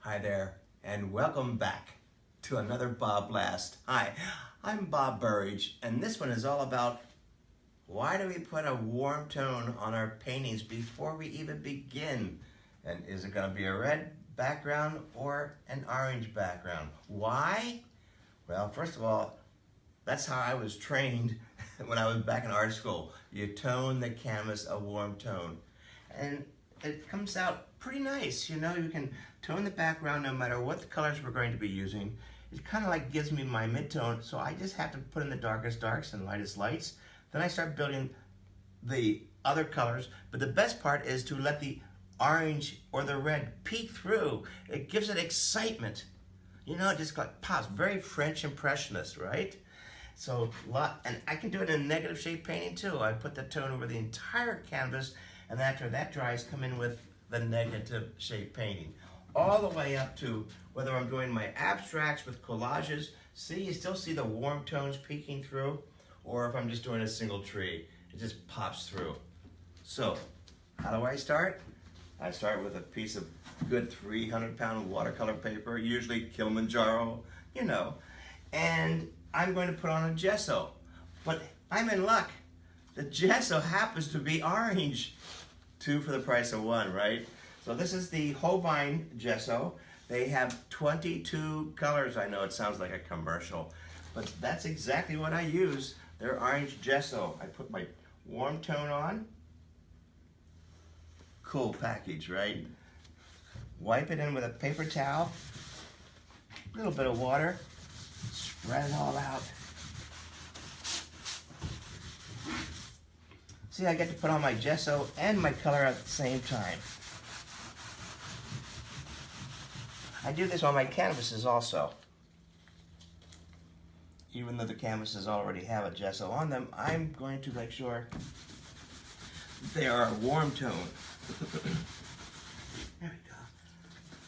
Hi there, and welcome back to another BobBlast. Hi, I'm Bob Burridge, and this one is all about why do we put a warm tone on our paintings before we even begin? And is it going to be a red background or an orange background? Why? Well, first of all, that's how I was trained when I was back in art school. You tone the canvas a warm tone. And it comes out pretty nice, you know. You can tone the background no matter what the colors we're going to be using. It kind of like gives me my mid-tone, so I just have to put in the darkest darks and lightest lights. Then I start building the other colors, but the best part is to let the orange or the red peek through. It gives it excitement. You know, it just got pops. Very French Impressionist, right? So, and I can do it in a negative shade painting too. I put the tone over the entire canvas, and after that dries, come in with the negative shade painting. All the way up to whether I'm doing my abstracts with collages. See, you still see the warm tones peeking through, or if I'm just doing a single tree, it just pops through. So, how do I start? I start with a piece of good 300-pound watercolor paper, usually Kilimanjaro, you know, and I'm going to put on a gesso. But I'm in luck. The gesso happens to be orange. 2 for the price of 1, right? So this is the Holbein gesso. They have 22 colors. I know it sounds like a commercial, but that's exactly what I use. They're orange gesso. I put my warm tone on. Cool package, right? Wipe it in with a paper towel. A little bit of water. Spread it all out. See, I get to put on my gesso and my color at the same time. I do this on my canvases also. Even though the canvases already have a gesso on them, I'm going to make sure they are a warm tone. There we go.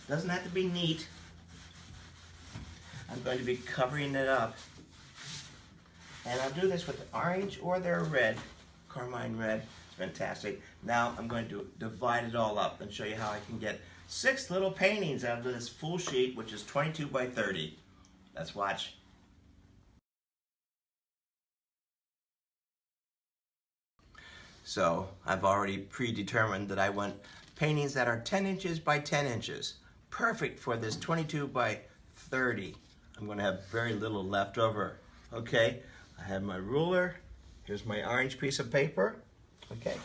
Doesn't have to be neat. I'm going to be covering it up. And I'll do this with the orange or their red. Carmine red, it's fantastic. Now I'm going to divide it all up and show you how I can get 6 little paintings out of this full sheet, which is 22 by 30. Let's watch. So I've already predetermined that I want paintings that are 10 inches by 10 inches. Perfect for this 22 by 30. I'm going to have very little left over. Okay, I have my ruler. Here's my orange piece of paper, okay?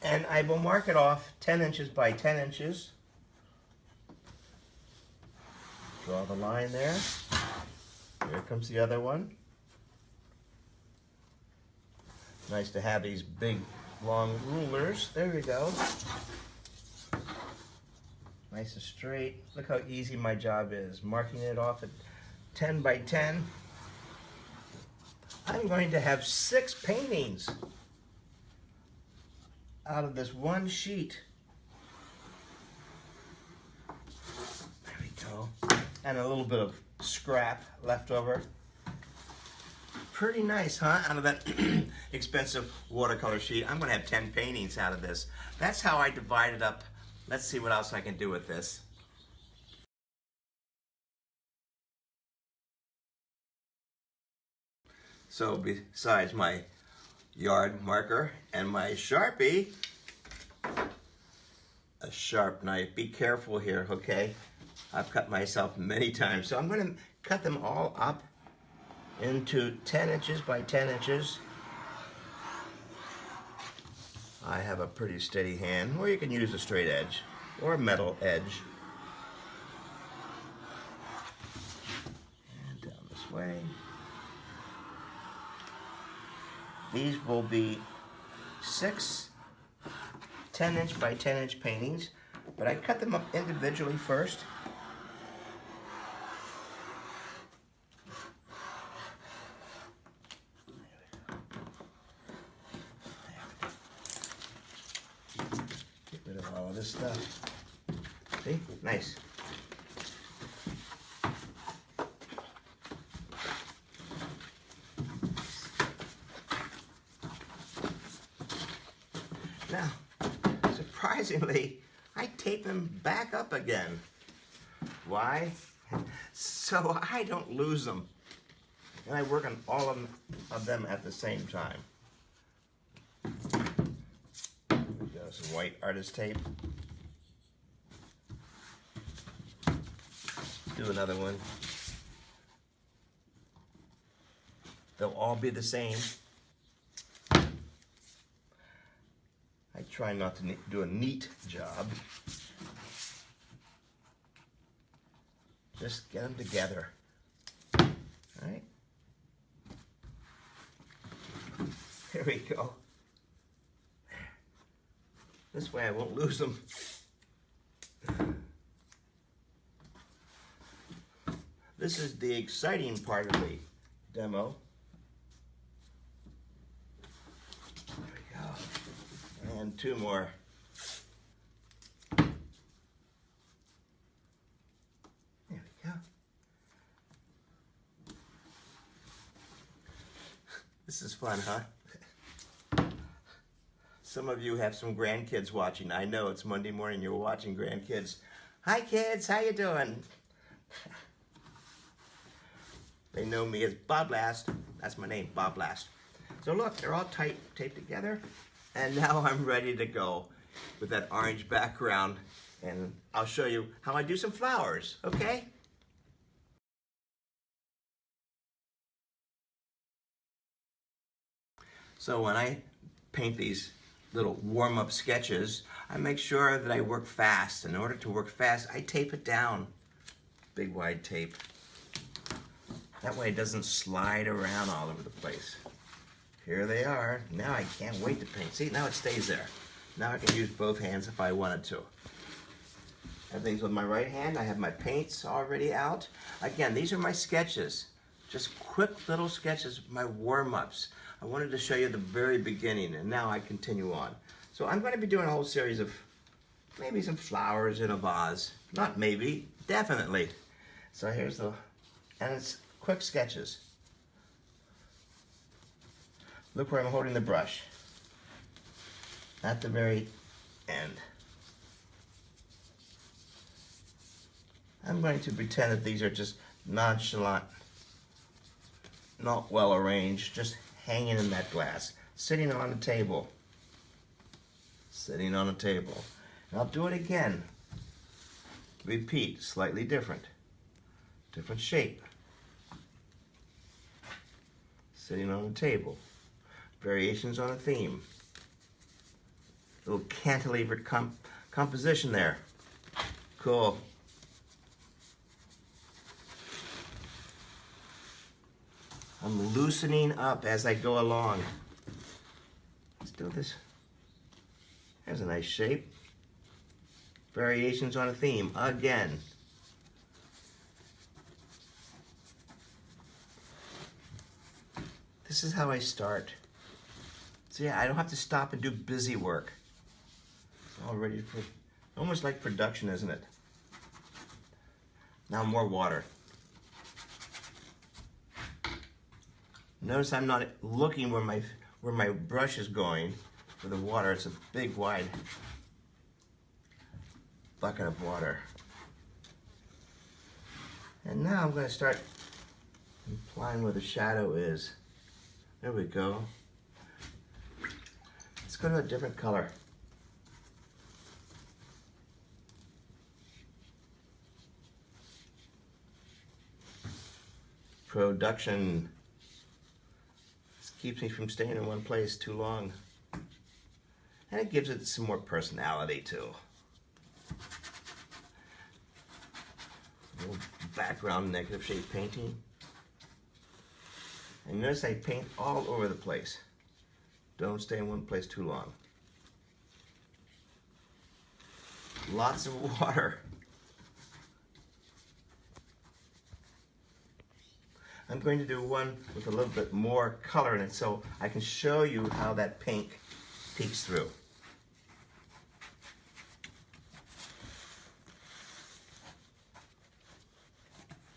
And I will mark it off 10 inches by 10 inches. Draw the line there. Here comes the other one. Nice to have these big, long rulers. There we go. Nice and straight. Look how easy my job is. Marking it off at 10 by 10. I'm going to have 6 paintings out of this one sheet. There we go. And a little bit of scrap left over. Pretty nice, huh? Out of that expensive watercolor sheet, I'm going to have 10 paintings out of this. That's how I divide it up. Let's see what else I can do with this. So besides my yard marker and my Sharpie, a sharp knife. Be careful here, okay? I've cut myself many times. So I'm going to cut them all up into 10 inches by 10 inches. I have a pretty steady hand, or you can use a straight edge or a metal edge. And down this way. These will be 6 10-inch by 10-inch paintings, but I cut them up individually first. Get rid of all of this stuff. See? Nice. Now, surprisingly, I tape them back up again. Why? So I don't lose them. And I work on all of them at the same time. Got some white artist tape. Do another one. They'll all be the same. I try not to do a neat job. Just get them together. All right. Here we go. This way I won't lose them. This is the exciting part of the demo. There we go. And two more. There we go. This is fun, huh? Some of you have some grandkids watching. I know it's Monday morning, you're watching grandkids. Hi kids, how you doing? They know me as BobBlast. That's my name, BobBlast. So look, they're all taped together. And now I'm ready to go with that orange background. And I'll show you how I do some flowers, okay? So when I paint these little warm-up sketches, I make sure that I work fast. In order to work fast, I tape it down. Big wide tape. That way it doesn't slide around all over the place. Here they are. Now I can't wait to paint. See, now it stays there. Now I can use both hands if I wanted to. Everything's with my right hand. I have my paints already out. Again, these are my sketches. Just quick little sketches, my warm-ups. I wanted to show you the very beginning, and now I continue on. So I'm going to be doing a whole series of maybe some flowers in a vase. Not maybe, definitely. So here's the, and it's quick sketches. Look where I'm holding the brush. At the very end. I'm going to pretend that these are just nonchalant, not well arranged, just hanging in that glass, sitting on a table. Sitting on a table. And I'll do it again. Repeat, slightly different. Different shape. Sitting on a table. Variations on a theme. Little cantilevered composition there. Cool. I'm loosening up as I go along. Let's do this. There's a nice shape. Variations on a theme, again. This is how I start. So yeah, I don't have to stop and do busy work. It's all ready for, almost like production, isn't it? Now more water. Notice I'm not looking where my brush is going for the water. It's a big wide bucket of water. And now I'm going to start applying where the shadow is. There we go. Let's go to a different color. Production. Keeps me from staying in one place too long. And it gives it some more personality too. A little background negative shade painting. And notice I paint all over the place. Don't stay in one place too long. Lots of water. I'm going to do one with a little bit more color in it so I can show you how that pink peeks through.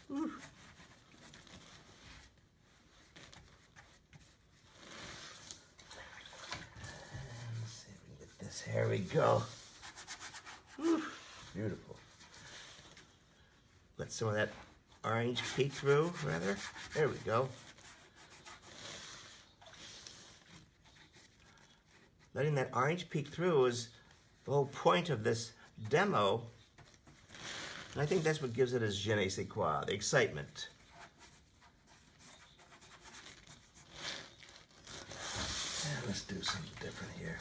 Whew. Let's see if we can get this. Here we go. Whew. Beautiful. let some of that orange peek through, rather. There we go. Letting that orange peek through is the whole point of this demo. And I think that's what gives it its je ne sais quoi, the excitement. And let's do something different here.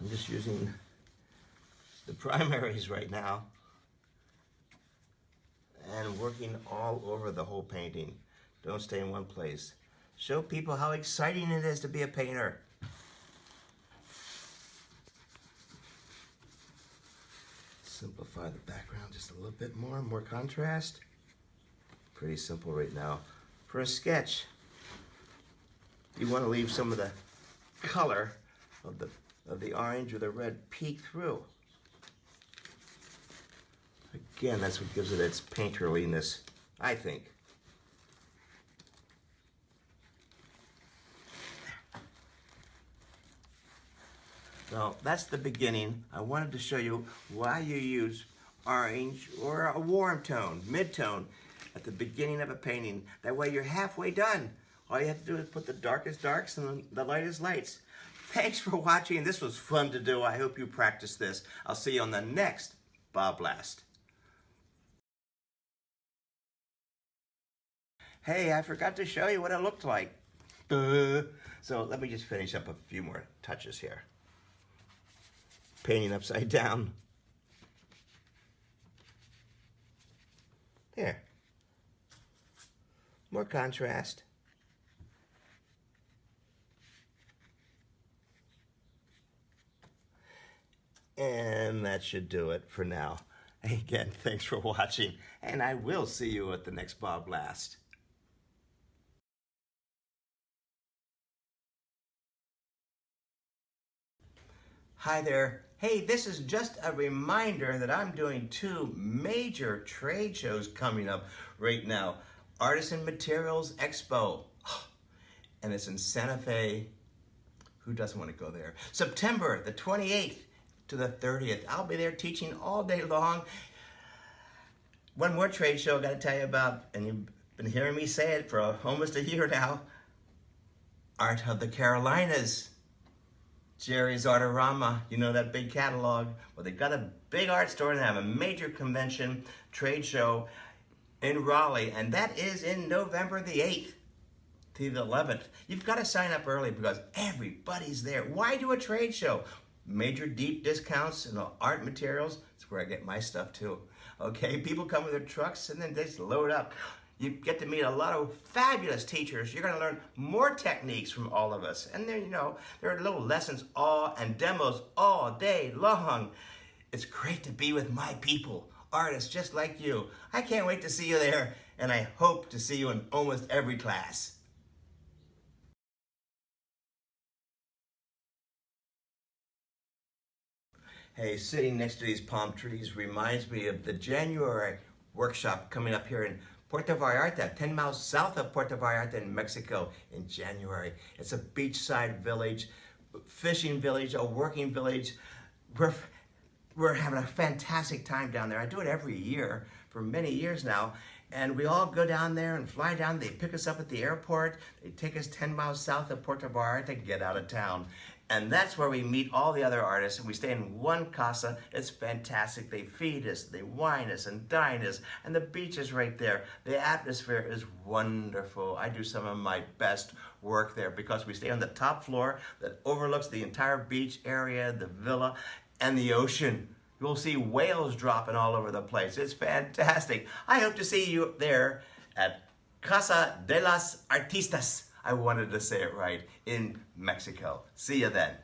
I'm just using the primaries right now and working all over the whole painting. Don't stay in one place. Show people how exciting it is to be a painter. Simplify the background just a little bit more contrast. Pretty simple right now. For a sketch, you want to leave some of the color of the orange or the red peek through. Again, that's what gives it its painterliness, I think. So that's the beginning. I wanted to show you why you use orange or a warm tone, mid-tone, at the beginning of a painting. That way you're halfway done. All you have to do is put the darkest darks and the lightest lights. Thanks for watching. This was fun to do. I hope you practice this. I'll see you on the next BobBlast. Hey, I forgot to show you what it looked like. So let me just finish up a few more touches here. Painting upside down. There. More contrast. And that should do it for now. Again, thanks for watching, and I will see you at the next BobBlast. Hi there. Hey, this is just a reminder that I'm doing 2 major trade shows coming up right now. Artisan Materials Expo, and it's in Santa Fe. Who doesn't want to go there? September the 28th to the 30th. I'll be there teaching all day long. One more trade show I got to tell you about, and you've been hearing me say it for almost a year now. Art of the Carolinas. Jerry's Artorama, you know that big catalog? Well, they got a big art store and they have a major convention trade show in Raleigh, and that is in November the 8th to the 11th. You've got to sign up early because everybody's there. Why do a trade show? Major deep discounts in the art materials. That's where I get my stuff too. Okay, people come with their trucks and then they just load up. You get to meet a lot of fabulous teachers. You're going to learn more techniques from all of us. And then, there are little lessons and demos all day long. It's great to be with my people, artists just like you. I can't wait to see you there, and I hope to see you in almost every class. Hey, sitting next to these palm trees reminds me of the January workshop coming up here in Puerto Vallarta, 10 miles south of Puerto Vallarta in Mexico in January. It's a beachside village, fishing village, a working village. We're having a fantastic time down there. I do it every year for many years now. And we all go down there and fly down. They pick us up at the airport. They take us 10 miles south of Puerto Vallarta to get out of town. And that's where we meet all the other artists, and we stay in one casa. It's fantastic. They feed us, they wine us and dine us, and the beach is right there. The atmosphere is wonderful. I do some of my best work there because we stay on the top floor that overlooks the entire beach area, the villa, and the ocean. You'll see whales dropping all over the place. It's fantastic. I hope to see you there at Casa de las Artistas. I wanted to say it right, in Mexico. See you then.